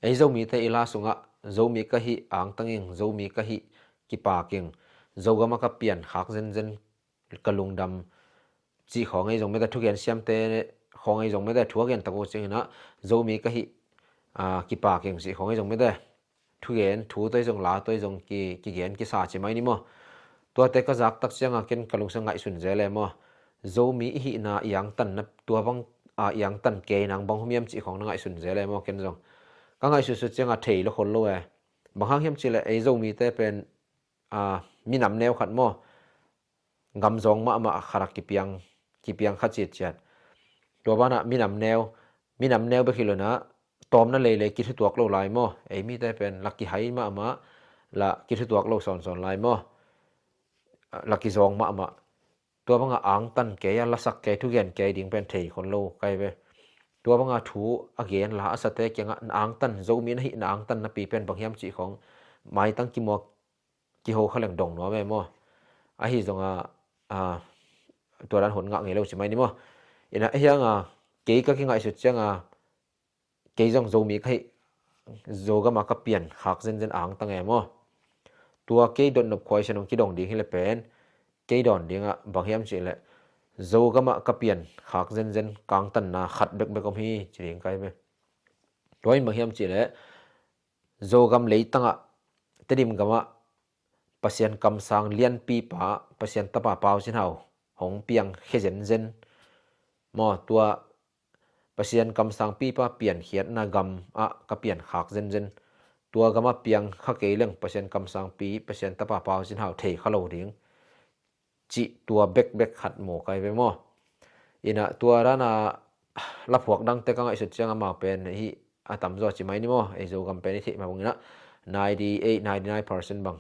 ei zomi te ila sunga zomi ka hi ang tanging zomi ka hi ki pa king zogama ka pian khak zen zen kalungdam chi khongai jong me da thugen siam te khongai jong me da thuagen tako chengina zomi ka hi ki pa king si khongai jong me da thugen thu toi jong la toi jong ki gen ki sa chi mai ni mo to te ka jak tak chenga ken kalung sa ngai sun jele mo zomi hi na yang tan na tua bang yang tan ke nang bang humiam chi khong na ngai sun jele mo ken jong ka ngai su su chenga thei lo khol lo e bang hang hiam chi le ei zomi te pen mi nam neu khat mo ngam jong ma kharak ki piang kha chi chat to bana mi nam neu be khilona tom na le ki thu tuak lo lai mo ei mi te pen lucky hai ma la ki thu tuak lo son lai mo lucky jong ma to banga ang tan ke ya la sak ke thu gen ke ding pen thei khon lo kai be to banga thu again la asate ke nga ang tan zo mi na hi na ang tan na pi pen bang hiam chi khong mai tang ki mo ki ho khalang dong no me mo a hi zonga to ran hon nga nge lo chi mai ni mo ina hianga ke ka ki ngai su changa ke jong zo mi khai zo ga ma ka pian khak zen ang tang e mo tua ke don nop khoi senong ki dong ding hi le pen ke don dinga bang hiam chi le zo ga ma ka pian khak zen kang tan na khat bek bekom hi chiring kai me toin bang hiam chi le zo gam leitanga tedim gama pasien kam sang lian pi pa pasien tapa pau sin hau hong piang khezen zen mo tua pasien kam sang pi pa pian khiat na gam ka pian khak zen tua gama piang kha ke leng pasien kam sang pi pasien tapa pau sin hau thei khalo ding chi tua bek khat mo kai ve mo ina tua rana la phuak dang te ka ngai su changa ma pen hi atam zo chi mai ni mo ei zo gam pen thi ma bungina 99% bang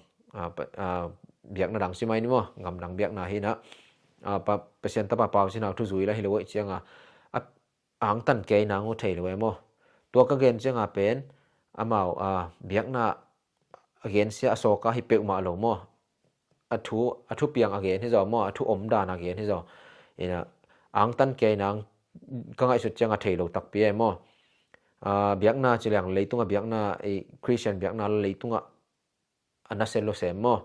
biak na dang si mai ni mo ngam dang biak na hi na pa pasien tapa pau sin hau thu zui la hi lo changa ang tan ke na ngo thei lo mo tua ka gen changa pen amao biak na again sia asoka hi pek ma lo mo athu piang again hi zo mo athu om dan again hi zo ina ang tan ke nang ka ngai su changa thei lo tak pi mo biak na chilang leitunga biak na e christian biak na leitunga ana selo se mo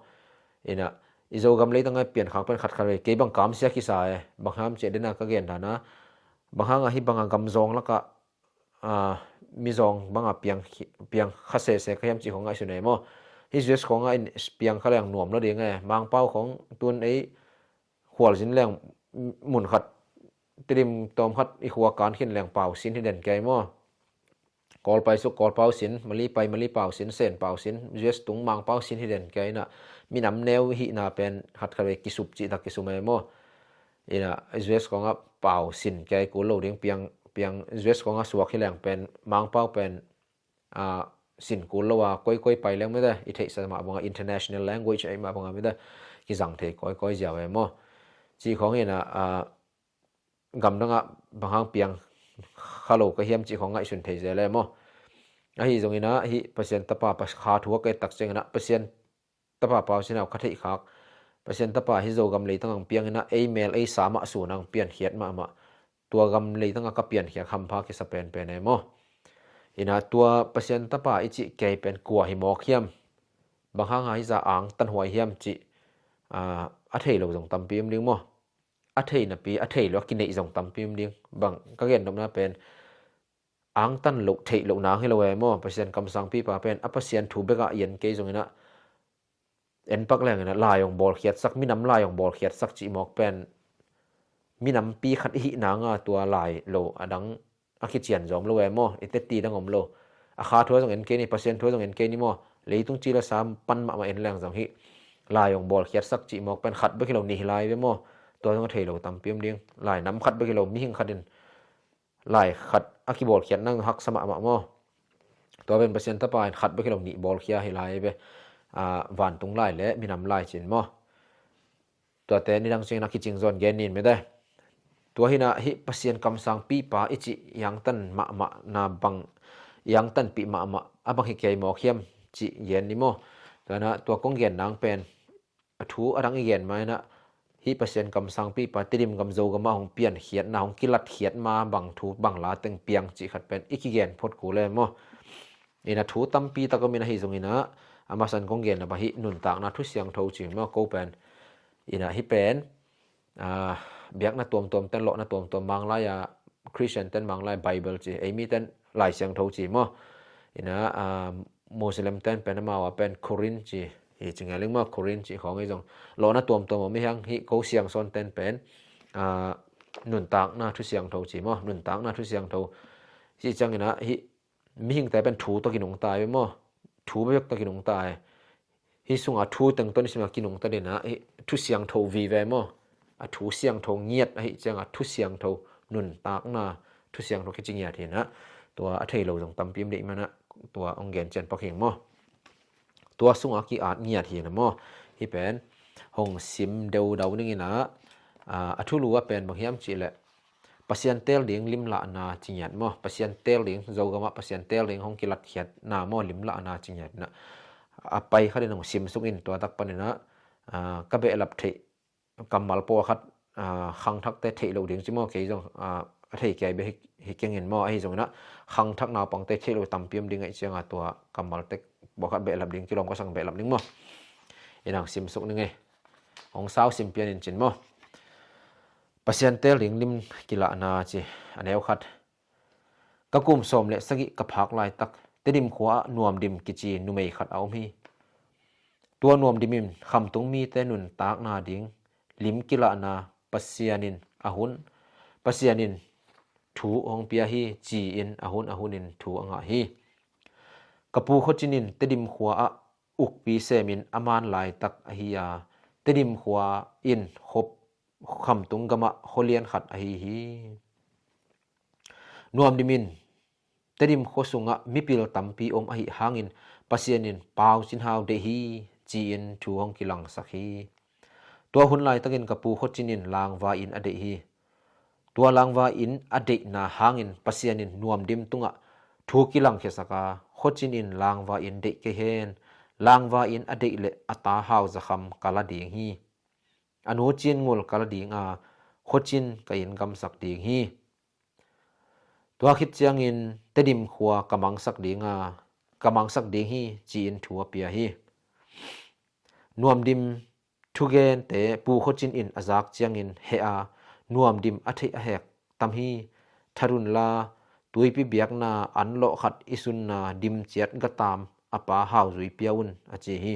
ina izo gam leitanga pian khak pen khat khare ke bang kam sia ki sa e bang ham che dena ka gen dana bang hanga hi banga gam zong la ka mi zong banga piang khase se khayam chi khonga su nei mo hi just khonga in piang khalang nuam lo ding e mang pau khong tun ei khwal jin leng mun khat trim tom khat i khwa kan khin leng pau sin hi den kai mo kol pai su kol pau sin mali pau sin sen pau sin just tung mang pau sin hi den kai na mi nam neu hi na pen khat khare ki sup chi ta ki sumai mo ina just khonga pau sin kai ko lo ding piang just khonga suak hi leng pen mang pau pen sin ko lo wa koi pai leng me da i thei sa ma banga international language ai ma banga me da ki jang the koi jaw e mo chi khong ina gam danga banghang piang khalo ka hiam chi khong ngai sun thei zele mo a hi zong ina hi pasien tapa pas kha thuwa ke tak cheng na pasien tapa pau sinau khathei khak pasien tapa hi zo gam leitang piang ina email ei sama su nang pian hiat ma tua gam leitang ka pian hiak ham pha ke sa pen e mo ina tua pasien tapa ichi ke pen kwa hi mok hiam banghang ai za ang tan huai hiam chi a thei lo jong tam pim ding mo a thei na pi a thei lo ki nei jong tam pim ding bang ka gen dom na pen ang tan lo thei lo na hi lo e mo pasien kam sang pi pa pen a pasien thu beka yen ke jong ina en pak leng ina la yong bol khiat sak minam la yong bol khiat sak chi mok pen minam pi khat hi na nga tua lai lo adang a ki chian jom lo e mo ite ti dang om lo a kha thua jong en ke ni pasien thua jong en ke ni mo leitung chi la sam pan ma en lang jong hi la yong bol khiat sak chi mok pen khat be ki lo ni lai ve mo to jong thei lo tam pim ding lai nam khat be ki lo mi hing khatin lai khat a ki bol khiat nang hak sama ma mo to ben pasien ta pa khat be ki lo ni bol khia hi lai be van tung lai le minam lai chin mo to te ni dang ching na ki ching zon gen nin me da tua hina hi pasien kam sang pi pa ichi yang tan ma na bang yang tan pi ma abang hi ke mo khiam chi yen ni mo kana tua kong gen nang pen athu arang yen mai na hi pasien kam sang pi pa tirim gam zo gama hong pian khiat na hong kilat khiat ma bang thu bang la teng piang chi khat pen iki gen phot ku le mo ina thu tampi takomina hi zongina amasan konggen na bahi nun tak na thu siang tho chi ma ko pen ina hi pen biak na tom ten lo na tom mangla ya Christian ten manglai Bible chi emi ten lai siang tho chi mo ina Muslim ten pen ma wa pen Korin chi hi chingaling ma Korin chi khong ei jong lo na tom mi hang hi ko siang son ten pen nun tak na thu siang tho chi mo nun tak na thu siang tho chi changina hi mi hing tai pen thu to kinung tai mo thu bek to kinung tai hi sunga thu teng ton sima kinung ta de na hi thu siang tho vi ve mo thu siang tho ngiat hi changa thu siang tho nun tak na thu siang tho ki chingya the na ตัวอเทโลจงตำพิมได้มานะตัวองเกนเจนปักเฮงมอตัวสุงอากีอาดเงียทีนะมอที่เป็นหงซิมเดวดาวนึงนะอทุลูว่าเป็นบางยามจีแหละปัสยันเตลเลียงลิมละนาจิญญ์มอปัสยันเตลเลียงโจกะมะปัสยันเตลเลียงหงกิลัดเขียดนามอลิมละนาจิญญ์นะไปเขาได้หงซิมสุกินตัวตักปะนี่นะกะเบลับเทกัมมัลโปคัดขังทักแต่เทโลเลียงจิมอเกยจงอเทแกเบฮิเกงเห็นมอไอ้จงนะขังทักนาปังเตเทโลตำเปียมดิงไอ้เจียงตัวกัมมัลเตบอกคัดเบลับดิงจิลอมก็สั่งเบลับดิงมออีนางซิมสุกนึงไงของสาวซิมเปียนจินมอปัสยันเตลลิงลิมกิลานาจีอันเอวขัดกะกุมสมเลสกิกะพักลายตักเตดิมขวานวมดิมกิจีนุเมยขัดเอามีตัวนวมดิมิมคำตุงมีเตนุนตากนาดิงลิมกิลานาปัสยันินอาหุนปัสยันินถูองเปียฮีจีอินอาหุนินถูองะฮีกะปูขจินินเตดิมขวาอุกปีเซมินอามานลายตักอหิยาเตดิมขวาอินขบคำตุงกะมะโคเลียนขัดอหิฮีนวมดิมินเตดิมโคสุงะมิปิลตัมปีอมอหิหางินปัสยันินปาวจินฮาวเดฮีจีอินถูองกิลังสักฮีตัวหุนลายตักินกะปูขจินินลางวาอินอเดฮีตัวลางวาอินอเดนาหางินปัสยันินนวมดิมตุงะถูกิลังเคสกาขจินินลางวาอินเดเกเฮนลางวาอินอเดเลอตาฮาวซะคัมกะลาดิงฮีอนุจินงุลกะลาดิงขจินกะอินกำสักดิงฮีตัวคิดเจียงอินเตดิมขัวกะมังสักดิงกะมังสักดิงฮีจีอินถัวเปียฮีนวมดิมทุเกนเตปูขจินอินอาจากเจียงอินเฮนวมดิมอเทอแหกตัมฮีทารุนลาตุยปิเบียกนาอันโลขัดอิสุนนาดิมเจียดกะตามอปาฮาวซุยเปียวุนอเจฮี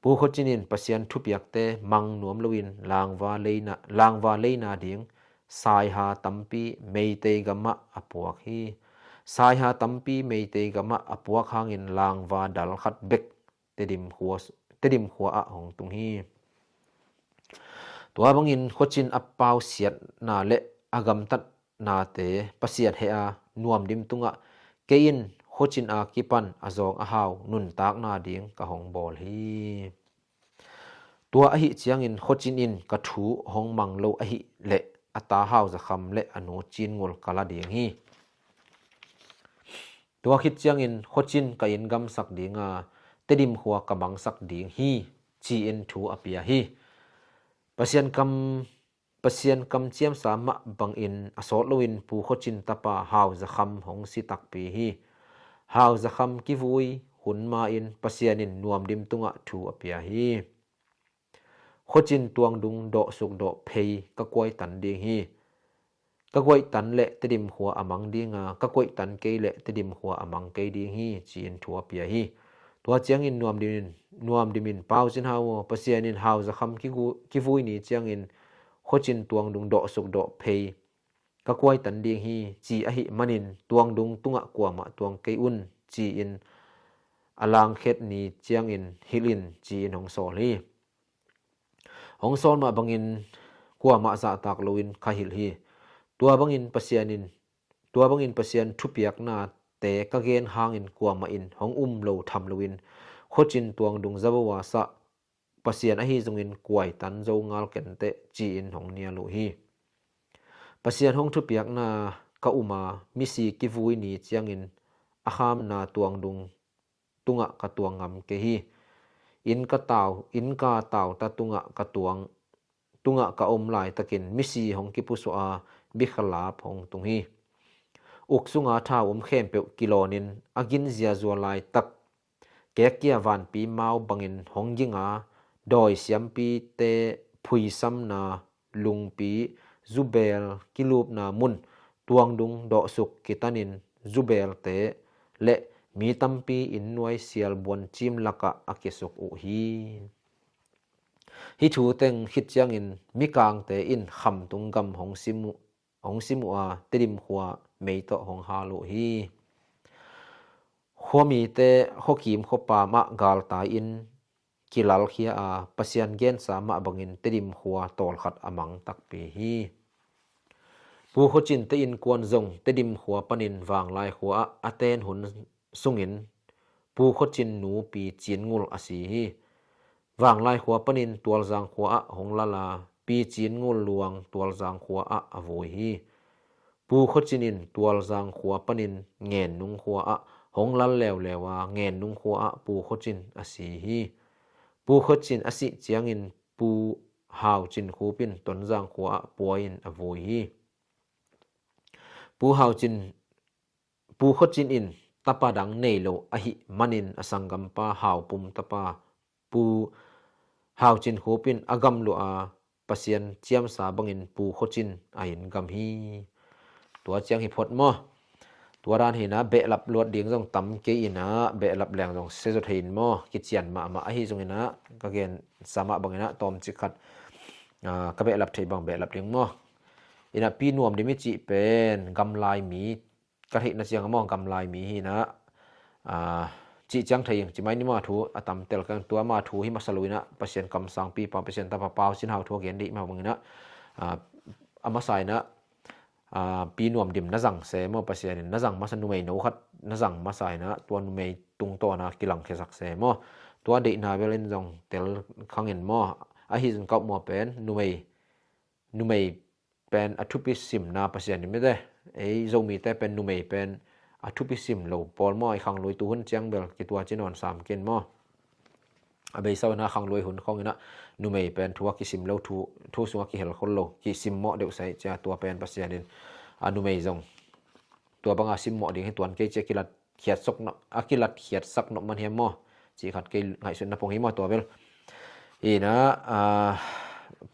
ปูขจินินปัสยันทุเปียกเตมังนวมลวินลางวาเลนาดิงสายหาตัมปีเมเตกะมะอปวกฮีสายหาตัมปีเมเตกะมะอปวกหางินลางวาดัลขัดเบกเตดิมขัวอะหงตุงฮีตัวบังอินขจินอปาวเสียดนาเลอากำตัดนาเตปัสยันเฮนวมดิมตุงะเกอินขจินอากิปันอจองอาหาวนุนตากนาดิงกะหงบอลฮีตัวอหิเจียงอินขจินอินกะถูหงมังโลอหิเลอตาหาวจะคำเลอนุจินงุลกะลาดิงฮีตัวคิดเจียงอินขจินกะอินกำสักดิงเตดิมขัวกะบังสักดิงฮีจีอินถูอเปียฮีปัสยันกำเจียมสามะบังอินอสอลวินปูขจินตะปาหาวจะคำหงสิตักปีฮีหาวจะคำกิวุยหุนมาอินปัสยันินนวมดิมตุงะถูอเปียฮีขจินตวงดุงโดสุกโดเพยกะกวยตันดิงฮีกะกวยตันเลเตดิมขัวอมังดิงกะกวยตันเกเลเตดิมขัวอมังเกดิงฮีจีอินถูอเปียฮีตัวเจียงอินนวมดิมินเป้าจินฮาวปัสยันินหาวจะคำกิวุยนี่เจียงอินขจินตวงดุงโดสุกโดเพยกะกวยตันดิงฮีจีอหิมันินตวงดุงตุงะกวมะตวงเกอุนจีอินอลางเข็ดนีเจียงอินฮิลินจีอินหงโซลีหงโซลมาบังอินกวมะสะตากโลอินคาฮิลฮีตัวบังอินปัสยันทุเปียกนาเตกะเกนหางอินกวมะอินหงโลทำโลอินขจินตวงดุงซะบวาสะปัสยันอหิจงอินกวยตันโจงาลเกนเตจีอินหงเนียโลฮีปัสยันหงทุเปียกนากะอุมามิสีกิวุยนีเจียงอินอาคามนาตวงดุงตุงะกะตวงงำเกฮีอินกะตาวตะตุงะกะตวงตุงะกะอมลายตะกินมิสีหงกิปุสวาบิขลาพงตุงฮี อุกสุงาทาเข้มเปกิโลนินอากินเสียจัวลายตักแกเกียวันปีเมาบังอินหงยิงาดอยเสียมปีเตพุยซัมนาลุงปีจูเบลกิลูปนามุนตวงดุงดอสุกกิตันินจูเบลเตและมีตัมปีอินนวยเสียลบวนจิมลักะอากิสุกอุฮีฮิทูเต็งฮิตยังอินมิกางเตอินคำตุงกำหงซิมุอาเตดิมหัวเมยโตหงฮาลุฮีหัวมีเตฮกิมขปามะกาลตาอินกิลลเฮียอาปะเซียนเกนสามะบังอินเตดิมหัวตอลขัดอมังตักปีฮีปูขจินเตอินกวนซงเตดิมหัวปนินวางลายหัวอาเตนหุนสุงินปูขจินหนูปีจีนงูลอสีฮีวางลายหัวปนินตัวจางหัวหงลาลาปีจีนงูลวงตัวจางหัวอโวยฮีปูขจินินตัวจางหัวปนินเงินนุงหัวหงลันเลวเลวาเงินนุงหัวปูขจินอสีฮีปูขจินอสิเจียงอินปูหาวจินคูปินตนจางหัวปวยอินอโวยฮีปูหาวจินปูขจินอินตปาดังเนโลอหิมันินอสังกัมปาหาวปุมตปาปูหาวจินคูปินอกัมลุอาปะเซียนเจียมสาบังอินปูขจินอายินกัมฮีตัวเจียงหิพดมอตัวด้านหินะเบะลับลวดเดียงจงตำเกอินะเบะลับแรงจงเซโซเทนมอกิเจียนมาอหิจงหินะก็เกณฑ์สามะบังหินะตอมจิขัดกะเบะลับเทบังเบะลับเดียงมออินะปีนวมดิมิจิเป็นกำลายมีกะหินะเจียงมอกำลายมีหินะจิจังไทยจิไม่นี่มาถูอตำเตลกันตัวมาถูหิมาสลุยนะเปอร์เซ็นต์กำสังปีปาเปอร์เซ็นต์ตาปะเปาสินหาวทัวเกณฑ์ดิมาบังหินะอามาใส่นะปีนวมดิมนะจังเสมอปะเสียนนะจังมาสนุเมโนคัดนะจังมาใส่นะตัวนุเมตุงโตนะกิลังเคสักเสมอตัวเดนาเวลินจงเตลคังเห็นมออะฮิจงกับมอเป็นนุเมเป็นอทุปิซิมนาปะเสียนไม่ได้ไอ้จงมีแต่เป็นนุเมเป็นอทุปิซิมโลปอลมอไอ้คังลอยตุหุนเจียงเบลกิตัวจินอน3เกนมออเบยซาวนะคังลอยหุนของนะนุเมเป็นทัวกิซิมโลทูสัวกิเฮลคนโลกิซิมมอเดวใส่จะตัวเป็นปะเสียนอนุเมยจงตัวบางอาซิมมอดิงให้ตัวเกจกิลัดเขียดซกเนาะอากิลัดเขียดซักเนาะมันเฮียมอจีขัดเกไงสุนนะพงหิมอตัวเบลอีนะ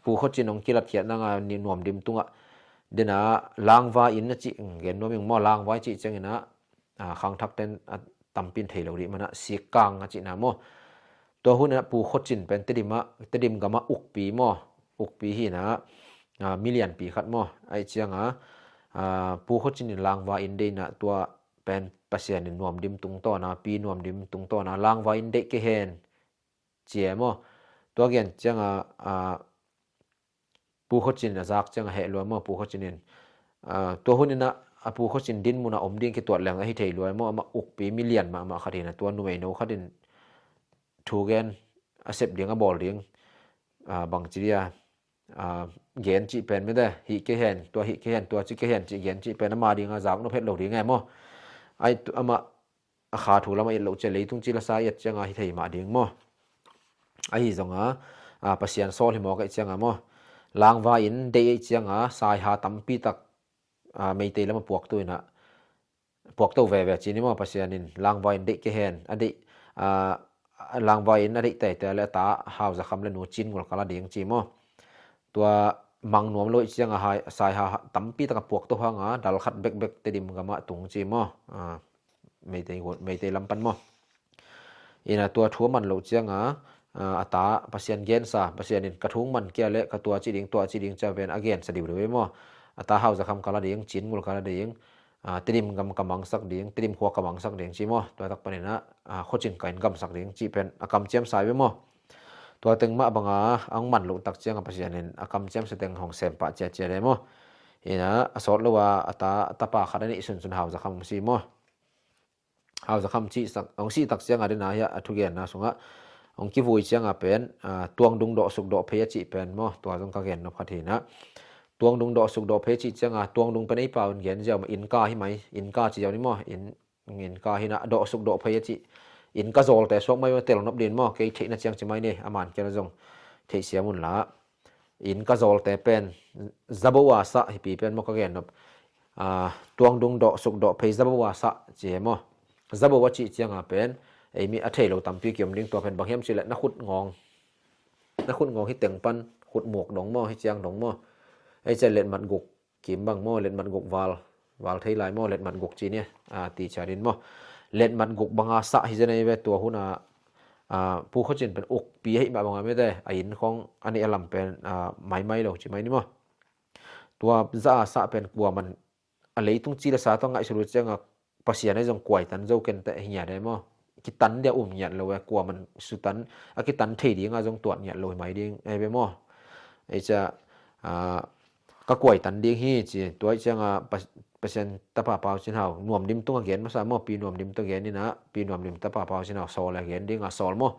ปูขจินองกิลัดเขียดนางนี่นวมดิมตุงะเดนะลางวาอินนะจิเห็นว่ามีมอลางไว้จิจังนะขังทักเต็นตำปินเทลดิมันนะสีกางจินะมอตัวหุ่นนะปูขจินเป็นเตดิมกะมาอุกปีมออุกปีหีนะมิเลียนปีขัดมอไอเจียงปูขจินลางวาอินเดนะตัวเป็นปะเสียนนวมดิมตุงโตนะปีนวมดิมตุงโตนะลางวาอินเดเกเฮนเจียมอตัวเกนเจียงปูขจินนะจากเจียงเฮลวมอปูขจินตัวหุ่นนะปูขจินดินมุนะอมดินกิตัวแรงให้เทลวยมอมาอุกปีมิเลียนมาขัดนะตัวนุเมโนขัดินทูเกนเซปเดียงบอลเดียงบางจีเรียเย็นจีเป็นไม่ได้ฮิเกเฮนตัวฮิเกเฮนตัวจิเกเฮนจีเย็นจีเป็นมาดีงาจากนเพชรเหล่าดีไงมั้งไอตัวมาขาถูแล้วมาเอ็ดเหล่าเจริญทุ่งจีละสายเอ็ดจังไงที่มาดีมั้งไอจังปัสยานโซลหิมอกไอจังมั้งลางวาอินเดย์จังสายหาตั้มปีตักไม่เตะแล้วมาปวกตัวนะปวกตัวเวจีนี่มั้งปัสยานินลางวาอินเดเกเฮนอันเดลางวาอินอันเดแต่ละตาหาวจะคำเล่นหนูจินกว่าละเดียงจีมั้งตัวมังนวมโลยเสียงหายสายหาตั้มปีตะกับพวกตัวหางดัลขัดเบกเตดิมกะมะตุงจีมอไม่เตลำปันมออินะตัวทัวมันโลเสียงอัตาปะเซียนเกนซาปะเซียนินกระทุงมันเกียเละกะตัวจีดิงจะเป็นอเกนสดิวด้วยมออัตาเฮาจะคำกะละเดียงจินกุลกะละเดียงเตดิมกำมังสักเดียงเตดิมหัวกำมังสักเดียงจีมอตัวตักปะเนี่ยนะโคจินกันกำสักเดียงจีเป็นอกำเจียมสายไว้มอตัวตึงมาบังอังมันลุตักเจียงกับปะเซียนินอากำเจียมแสดงของเซมปะเจเลยมออินะสอดเลยว่าอัตาตะปาขัดนี่สุนหาวจะคำซีมอหาวจะคำจีสักองซีตักเจียงอะไรนะฮะทุกอย่างนะสงะองกิวุยเจียงเป็นตวงดุงดอกสุกดอกเพยจีเป็นมอตัวจงกะเกนนพัทธีนะตวงดุงดอกสุกดอกเพยจีเจียงตวงดุงเป็นไอ้เปล่าเห็นเจ้าอินกาให้ไหมอินกาจีเจ้านี่มออินกาให้นะดอกสุกดอกเพยจีอินกาโซลแต่สวกไม่ว่าเตลนับดินมอเกยเทนะเจียงจะไม่เนี่ยอามันเกลจงเทเสียมุนละอินกาโซลแต่เป็นซับวาสะให้ปีเป็นมอกะเกนนับ ตวงดุงดอสุกดอเพซับวาสะเจมอซับวะจิเจียงเป็นไอ้มีอัฐเโลตัมปีเกี่ยมลิงตัวเป็นบางเฮียมสิละนักขุดงองที่เต็งปันขุดหมวกดงมอให้เจียงดงมอไอ้จะเล่นมันกุกกิมบางมอเล่นมันกุกวาลไทยหลายมอเล่นมันกุกจีเนี่ยตีชาดินมอเล่นมันกุกบางอาสะที่จะในเวตัวหุ่นผู้เขาจินเป็นอกปีให้บางไม่ได้ไอ้หินของอันนี้อลัมเป็นไม้หรอกใช่ไหมนี่มอตัวจะอาสะเป็นกลัวมันอะไรต้องจีละสาต้องไงสรุปจังภาษาในจงกวยตันเจ้าเกันแต่เหี้ยได้มั้งกิตันเดียวเหี้ยเลยกลัวมันสุตันกิตันเทดีงาจงตรวจเหี้ยเลยไหมดีไอ้ไปมั้งไอ้จะก็กวยตันดีฮีจีตัวจังภาษาตะปาเปาชินเฮาหน่วมดิมตุ้งเกณฑ์มาสามปีหน่วมดิมตุ้งเกณฑ์นี่นะปีหน่วมดิมตะปาเปาชินเฮาโซลเกณฑ์ดีงาโซลมั้ง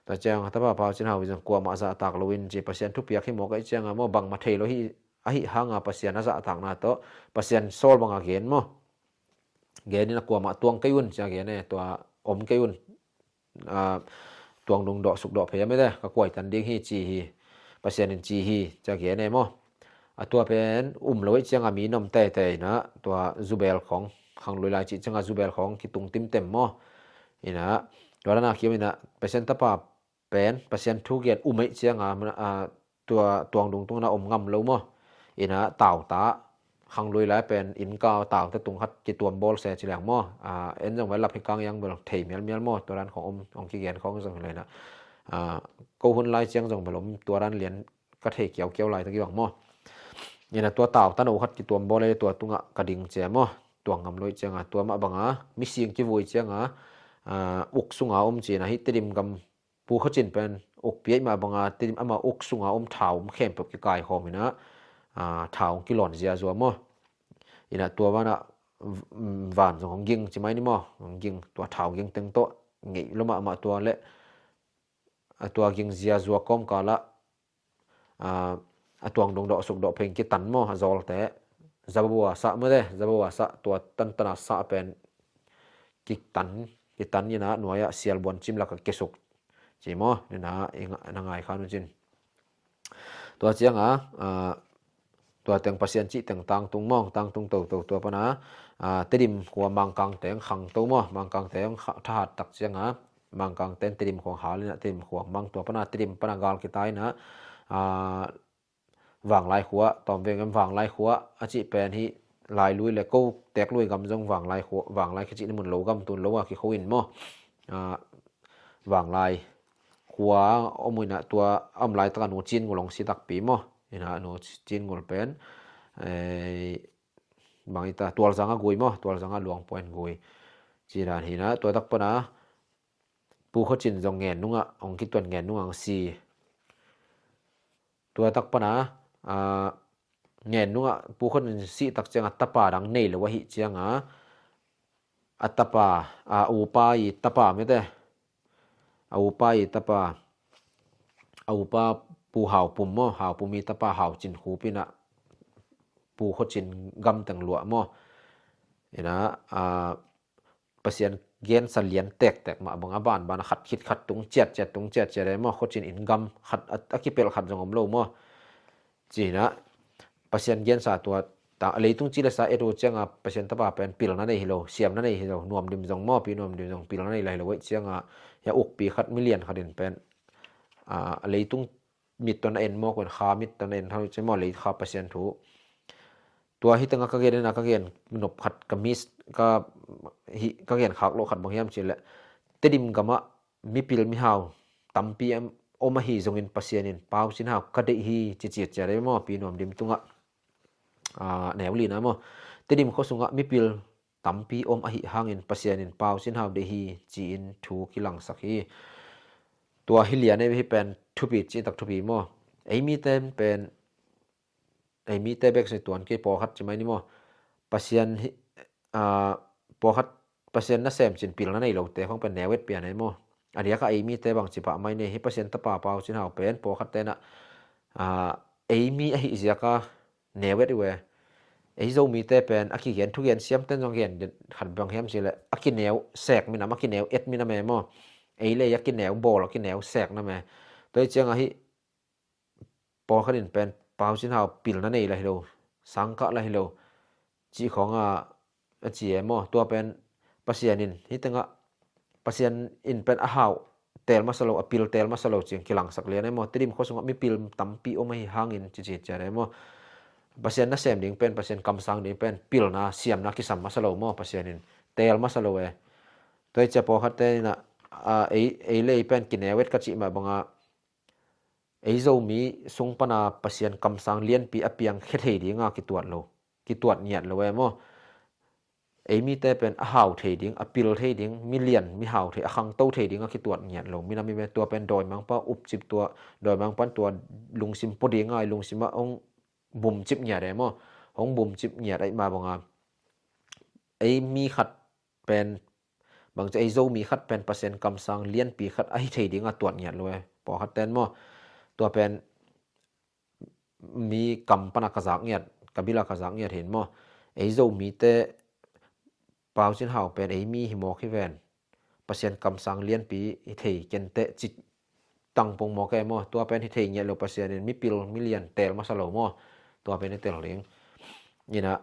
แต่จังตะปาเปาชินเฮาจงกลัวมาจะตากลวินจีภาษาทุกปีให้หมอกไอ้จังมั้งบังมาเทโลฮีหางภาษาน่าจะตากนาโตภาษาโซลบังเกณฑ์มั้งเกณฑ์นี่นะกลัวมาตวงไกยุนจังเกณฑ์เนี่ยตัวอมไกยุนตวงดุงดอกสุกดอกเพยไม่ได้ก็กวยตันดีฮีจีฮีภาษานินจีฮีจังเกณฑ์เนี่ยมั้งตัวเป็นเลยจังมีนมแต่นะตัวจูเบลของขังลุยลายจิจังจูเบลของที่ตุงติมเต็มมั้งนี่นะตัวนั้นคิดว่านะเปอร์เซ็นต์ตะปาเป็นเปอร์เซ็นต์ทุกเกียรไม่จังตัวตวงดุงตรงนั้นงำแล้วมั้งนี่นะเต่าตาขังลุยลายเป็นอินกาวเต่าแต่ตุงฮัดจิตตัวบอลเสียจีหลังมั้งเอ็นจังไว้รับให้กลางยังเบลเทมียลมั้งตัวนั้นของกิเกียรของจังเลยนะกูหุ่นลายจังจังเบลตัวนั้นเหรียญก็เทเกี่ยวลายตะกี้บังมั้งนี่นะตัวเต่าตันโอคัดกิตัวบอลเลยตัวตุงกระดิ่งเจียมตัวงำลอยเจียงตัวมาบังมิเสียงจีวุยเจียงอุกสุงจีนะฮิตดิมกำปูเขาจินเป็นอุกเปียมาบังติดิมมาอุกสุงเท้าเข้มแบบกายหอมนะเท้ากิโลนเจียจัวมั้งนี่นะตัวว่านะหวานของยิงใช่ไหมนี่มั้งของยิงตัวเท้ายิงเต็งโตงี้ลงมาตัวเละตัวยิงเจียจัวก้มกาละตวงดงดอกสุกดอกเพลงกิตันมั้งจอลแต่จับบัวสะไม่ได้จับบัวสะตัวตันสะเป็นกิตันนี่นะหน่วยเสียลบอลจิมลักเกสุกจีมั้งนี่นะนางไงข้านุจินตัวเจียงตัวเต็งภาษาจีเต็งตังตุงมองตังตุงตัวปนะติดิมหัวมังกังเต็งขังตัวมั้งมังกังเต็งทหารตักเจียงมังกังเต็งติดิมของหาเลยนะติดิมหัวมังตัวปนะติดิมปนะกาลกิตายนะวางลายหัวตอมเวงกันวางลายหัวอาจิเป็นที่ลายลุยเลยก็แตกลุยกำจงวางลายหัววางลายขจินี่มันโลกำตุนโลว่าขี้เขาอินมั้งวางลายหัวอมุยนะตัวอ้อมลายตะกันหนูจีนกูลงสีตักปีมั้งนี่นะหนูจีนกูเป็นบางอีตาตัวสังกุยมั้งตัวสังหลวงปอยกุยจีนนี่นะตัวตักปนะปูเขาจีนจงเงินนุ่งองคิดตัวเงินนุ่งสีตัวตักปนะเงินนุ่งปูคนสีตักเจียงอัตตปาดังเนลวะหิเจียงอัตตปาอุปาอิตตปาไม่ได้อุปาอิตตปาอุปาปูหาวปุ่มมั้งหาวปุ่มมีตปาหาวจินหูปีนะปูคนจินกำตังหลวมั้งนี่นะเปอร์เซ็นต์เกณฑ์สันเลียนแตกมาบางบ้านขัดตุงเจ็ดได้มั้งคนจินอินกำขัดอักเปลขัดจงอมโลมั้งจีนะเปอร์เซ็นต์เกณฑ์สาตัวแต่อะไรตุงจีละสาเอโรเจียงเปอร์เซ็นต์ตปาเป็นปีละนั่นเองโลเสียมนั่นเองโลนวมดิมจงมั้งปีนวมดิมจงปีละนั่นเองเลยโลเวเจียงยาอกปีขัดมิเลียนขัดเด่นเป็นอะไรตุงมิดตัวนั้นมากกว่าขามิดตัวนั้นเท่าจะมอเลยขาเปอร์เซ็นต์ถูตัวที่ตั้งก็เกณฑ์นะก็เกณฑ์มันขัดกับมิสก็เกณฑ์ขัดโลขัดบางอย่างสิแหละแต่ดิมกับมะมีปิลมีหาวตั้มปีโอมาฮีจงอินเปอร์เซ็นต์เปล่าสินหาวก็ได้ฮีจิตจะได้มั้งปีนวมดิมตุงแนวลีนะมั้งแต่ดิมเขาส่งมีปิลตั้มปีโอมาฮีหางอินเปอร์เซ็นต์เปล่าสินหาวได้ฮีจีนถูกิลังสักฮีตัวฮิเลียเนี่ยพี่เป็นทุบีจีตักทุบีมั้งไอ้มีเต็มเป็นไอ้มีเตเบกในตัวนี้พอคัดใช่ไหมนี่มั้งเปอร์เซ็นต์พอคัดเปอร์เซ็นต์น่ะเซมจินปีละในโลกแต่ของเป็นแนวเวทเปียไหนมั้งอันนี้ก็ไอ้มีเตบางจิปะไม่เนี่ยให้เปอร์เซ็นต์ตะปาเปล่าสินหาวเป็นพอคัดแต่น่ะไอ้มีไอ้เสียก็แนวเวทเว้ยไอ้โจมีเตเป็นอักขีเขียนทุกเขียนเสียมเต้นจงเขียนขัดบางเขียนสิเลยอักขีแนวแสกมีนะอักขีแนวเอ็ดมีนะแม่มั้งไอ้เลยอักขีแนวบอลอักขีแนวแสกนะแม่โดยเจียงให้พอคัดเป็นเปล่าสินหาวปีละในเลยโลสังกัดเลยโล จีของจีเอมตัวเป็นปัสยานินฮิตังปัสยานอินเป็นอาหาวเตลมาสโลอปิลเตลมาสโลจิงกิลังสักเลียนมติดิมโคสงมีปิลตัมปีโอไม่ห่างอินจีจารมปัสยานน่ะเซมดิงเป็นปัสยานกำสังดิงเป็นปิลนะเสียมนะกิสัมมาสโลปัสยานินเตลมาสโลตัวจะพอคัดเตนะเอเลยเป็นกินเอเวทกัจิมาบังไอโซมีสุงปนาปัสยานกำสังเลียนปีอเปียงเฮ็ดให้ดีงากิตวดโลกิตวดเนียดโลมไอมีแต่เป็นหาวเทดิงอปิลเทดิงมีเลียนมีหาวเทอคังโตเทดิงก็คิดตัวเงียดลงมีนามีตัวเป็นดอยมังปะอุบจิบตัวดอยมังปันตัวลุงซิมปดีง่ายลุงซิมองบุ่มจิบเงียดได้มั้ของบุ่มจิบเงียดไอมาบ่งาไอมีขัดเป็นบางจะไอโซมีขัดเป็นเปอร์เซ็นต์กำสังเลียนปีขัดไอเทดิงตัวเงียดเลยปอขัดเต้นมั้ตัวเป็นมีกำปนักกะซักเงียดกะบิลากะซักเงียดเห็นมั้ไอโซมีแต่ปาวจินหาวเป็นไอมีหิมอกฮิแวนเปอร์เซ็นต์กำสังเลียนปีเทเกนเตจิตตังปงหมอแกมอตัวเป็นเทเงียโลเปอร์เซ็นต์มีปิลมีเลียนเตลมาสโลมอตัวเป็นเตลเลียงนี่นะ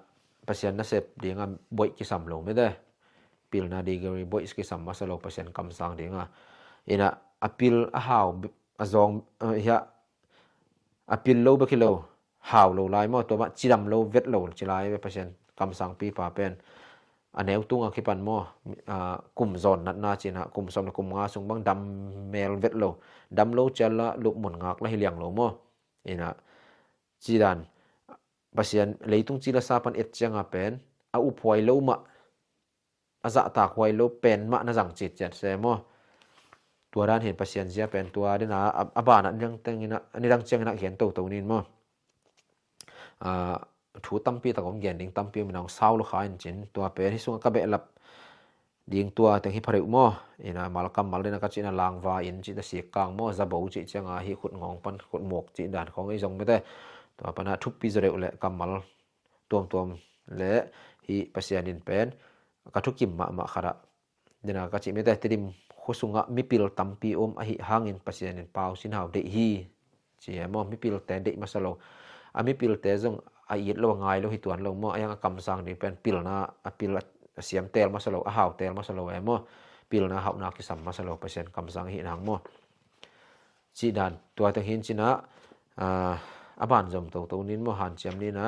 เปอร์เซ็นต์น่ะเสพเดียงบ่อยกิสัมโลไม่ได้ปิลนาดีกรีบ่อยกิสัมมาสโลเปอร์เซ็นต์กำสังเดียงนี่นะอปิลอะหาวอะซองยะอปิลโลบะกิโลหาวโลไลมอตัวมาจิดัมโลเวทโลจิไลเปอร์เซ็นต์กำสังปีปาเป็นอันแนวตุงคิปันมอกลุ่มซอนนัดนาจินะกลุ่มซอนกลุ่มงาสุงบังดำเมลเวทโลดำโลเจละลุกหมุนงากละให้เลียงโลมออินะจีดันปัสยันเลยตุงจีละซาปันเอ็ดจังเป็นอุปวยโลมะอาจะตากวยโลเป็นมะนะจังจิตจัดเซมอตัวด้านเห็นปัสยันเสียเป็นตัวเดนะอบานะยังตังนะอันนี้ดังจังนะเขียนตัวนี้มอถูตั้มปีตะกงเกียนดิงตั้มปีมันเอาเศร้าลูกค้าจริงตัวเป็นที่ส่งกระเบะหลับดิงตัวแต่ที่พริวมั่วอินะมาลกัมมาเลยนะก็จีน่าลางวาอินจีน่าเสียกลางมั่วจะบูจีจังอาฮิขุดงงปันขุดหมวกจีด่านของไอ้จงไม่ได้ตัวปัญหาทุบปีจะเร็วเลยกัมมาลตัวและฮิปัสยานินเป็นก็ทุกกิมมาขระเดี๋ยวนะก็จีไม่ได้ติดขุสุงะมีปิลตั้มปีอาฮิหางอินปัสยานินเปล่าสินหาวเดฮีจีมั่วมีปิลแต่เดมาสโลมีปิลแต่จงไอเย็ดโลง่ายโลหิตวนโลมั่วยังกำสังนี่เป็นปิลนะปิลเสียมเตลมาสโลหาวเตลมาสโลมั่วปิลนะหาวนาคิสัมมาสโลเปอร์เซ็นต์กำสังหินหางมั่วจีดันตัวตังหินจีนะบานจมตัวนี้มั่วหันเจียมนี่นะ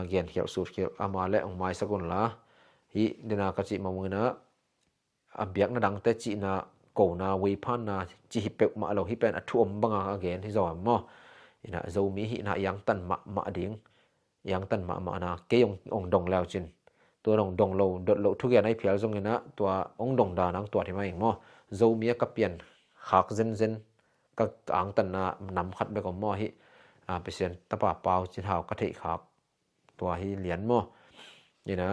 เกียนเขียวสูตรเขียวมาเละองไม้สกุลละฮิเดนากจิมามือนะเบียกนะดังแต่จีนะโกนะวิพันนะจีฮิเปกมาโลฮิเป็นทุ่มบังอาเกนที่จอมมั่วอินะโซมีหินะยังตันมาดิ่งยังตันมานะเกยองดงแล้วจินตัวดงโลดดโลทุกอย่างในเพียรจงนะตัวองดงดานังตัวที่มาเองมั่วโซมีก็เปลี่ยนขักเซนก็อังตันนะนำคัดไปกับมั่วฮิเปอร์เซ็นต์ตะปาเปาจินหาวกะทิขับตัวฮิเหรียญมั่วนี่นะ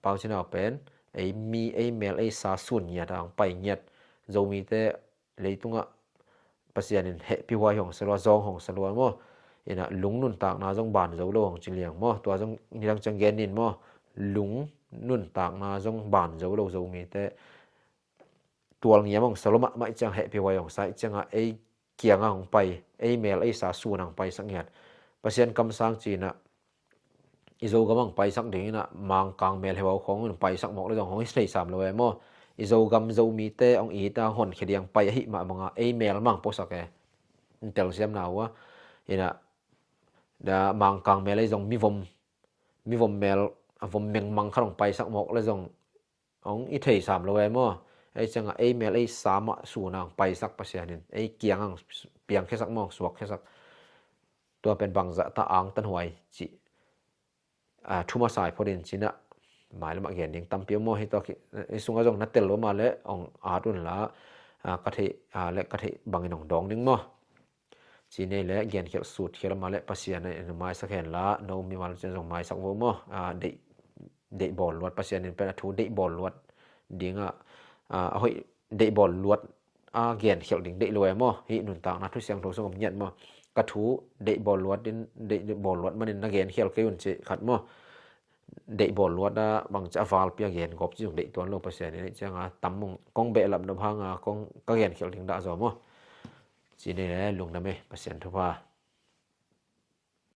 เปาจินหาวเป็นไอมีไอเมลไอซาสุนเงียดางไปเงียดโซมีแต่เลยตุงะปัสยานินเฮพิวายของสลัวซองของสลัวมั่วอินะลุงนุนตากนาจงบานโซโลของจิเลียงมั่วตัวจงนี่ดังจังเกนินมั่วลุงนุนตากนาจงบานโซโลโซมีแต่ตัวเงี้ยมองสลมะไม่จังเฮพิวายของไซจังไอเกียงของไปไอเมลไอสาสูนังไปสักเงียดปัสยันกำสังจีนะอิโซกำลังไปสักเดือนนะมังกางเมลเหวของไปสักหมอกเลยของอิสราเอลสามเลยมั่วอิโซกำโซมีเตองอีตาหอนเขียงไปหิมาบังไอเมลมังโพสักแกเตลเซียมนาวะอินะดามังกางเมลไอซงมีวมเมลวมเมงมังขนมไปสักหมอกเลยซงของอิเทสามเลยมั่วไอจังไอเมลไอสามสูนางไปสักปัสยานินไอเกียงเปียงแค่สักมองสวกแค่สักตัวเป็นบังจะตาอังตันหวยจิทุมาสายพอดินจินะหมายละมาเขียนยังตั้มเปียวโมให้ตัวสุงอาจงนัดเตลมาเลยองอาดุนละกะทิและกะทิบางอีนองดองนึงโมจีนี่และเขียนเขียนสูตรเขียนมาและปัสยาในไม้สักแห่งละโนมีมาจะส่งไม้สักโวโมเดบอลลวดปัสยานินเป็นทูเดบอลลวดดิ้งเฮ้ยเดบอลลวดเขียนเขียนดิ้งเดลวยโมฮินุนต่างนัดทุเสียงโทสงมเงียดโมกระทูเดบอลลวดดินเดบอลลวดมันนักเขียนเขียนเกี่ยวจิขัดโมเดบอลลวดบางจะฟาลเปียเขียนกบจิงเดตัวโลปัสยานินจังตั้มมงกงเบลลำดำพังกงก็เขียนเขียนดิ้งด่าจอมโมจีนี่แหละลุงนะเมปัสยานทุพา